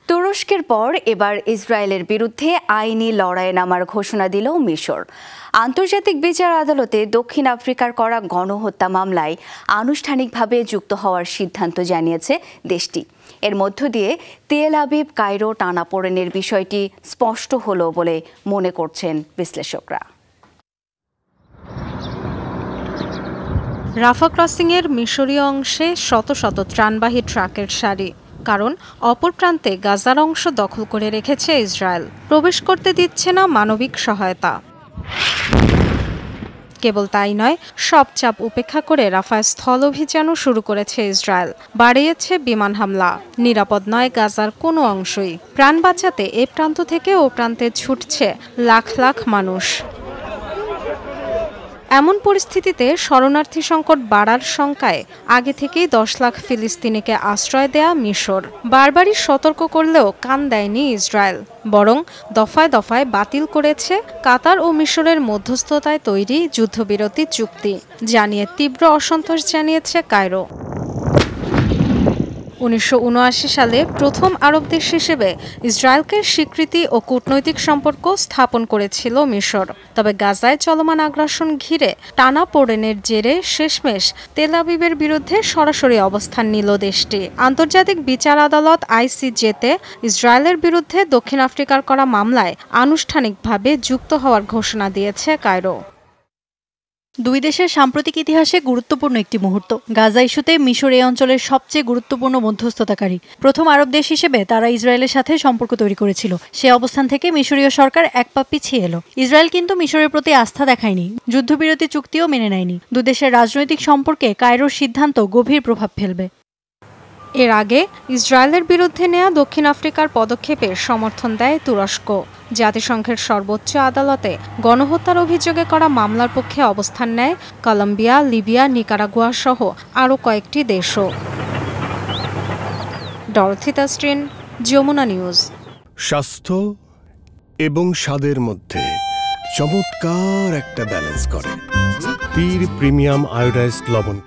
তুরস্কের পর এবার ইসরায়েলের বিরুদ্ধে আইনি লড়াইয়ে নামার ঘোষণা দিল মিশর। আন্তর্জাতিক বিচার আদালতে দক্ষিণ আফ্রিকার করা গণহত্যা মামলায় আনুষ্ঠানিকভাবে যুক্ত হওয়ার সিদ্ধান্ত জানিয়েছে দেশটি। এর মধ্য দিয়ে তেল আবিব কায়রো টানাপোড়েনের বিষয়টি স্পষ্ট হলো বলে মনে করছেন বিশ্লেষকরা। রাফা ক্রসিংয়ের মিশরীয় অংশে শত শত ত্রাণবাহী ট্রাকের সারি, কারণ অপর প্রান্তে গাজার অংশ দখল করে রেখেছে ইসরায়েল। প্রবেশ করতে দিচ্ছে না মানবিক সহায়তা। কেবল তাই নয়, সব চাপ উপেক্ষা করে রাফায় স্থল অভিযানও শুরু করেছে ইসরায়েল। বাড়িয়েছে বিমান হামলা। নিরাপদ নয় গাজার কোনো অংশই। প্রাণ বাঁচাতে এ প্রান্ত থেকে ও প্রান্তে ছুটছে লাখ লাখ মানুষ। এমন পরিস্থিতিতে শরণার্থী সংকট বাড়ার শঙ্কায় আগে থেকেই 10 লাখ ফিলিস্তিনিকে আশ্রয় দেয়া মিশর বারবারই সতর্ক করলেও কান দেয়নি ইসরায়েল, বরং দফায় দফায় বাতিল করেছে কাতার ও মিশরের মধ্যস্থতায় তৈরি যুদ্ধবিরতি চুক্তি, জানিয়ে তীব্র অসন্তোষ জানিয়েছে কায়রো। 1979 সালে প্রথম আরব দেশ হিসেবে ইসরায়েলকে স্বীকৃতি ও কূটনৈতিক সম্পর্ক স্থাপন করেছিল মিশর। তবে গাজায় চলমান আগ্রাসন ঘিরে টানাপোড়েনের জেরে শেষমেশ তেল আবিবের বিরুদ্ধে সরাসরি অবস্থান নিল দেশটি। আন্তর্জাতিক বিচার আদালত ICJতে ইসরায়েলের বিরুদ্ধে দক্ষিণ আফ্রিকার করা মামলায় আনুষ্ঠানিকভাবে যুক্ত হওয়ার ঘোষণা দিয়েছে কায়রো। দুই দেশের সাম্প্রতিক ইতিহাসে গুরুত্বপূর্ণ একটি মুহূর্ত। গাজা ইস্যুতে মিশর এই অঞ্চলের সবচেয়ে গুরুত্বপূর্ণ মধ্যস্থতাকারী। প্রথম আরব দেশ হিসেবে তারা ইসরায়েলের সাথে সম্পর্ক তৈরি করেছিল। সে অবস্থান থেকে মিশরীয় সরকার এক পা পিছিয়ে এলো। ইসরায়েল কিন্তু মিশরের প্রতি আস্থা দেখায়নি, যুদ্ধবিরতি চুক্তিও মেনে নেয়নি। দুদেশের রাজনৈতিক সম্পর্কে কায়রোর সিদ্ধান্ত গভীর প্রভাব ফেলবে। এর আগে ইসরায়েলের বিরুদ্ধে নেয়া দক্ষিণ আফ্রিকার পদক্ষেপের সমর্থন দেয় তুরস্ক। জাতিসংঘের সর্বোচ্চ আদালতে গণহত্যার অভিযোগে করা মামলার পক্ষে অবস্থান নেয় কলম্বিয়া, লিবিয়া, নিকারাগুয়া সহ আরও কয়েকটি দেশও। Dorothy Tasrin, Jamuna news. স্বাস্থ্য এবং স্বাদের মধ্যে চমৎকার একটা ব্যালেন্স করে পীর প্রিমিয়াম আয়োডাইজড লবণ।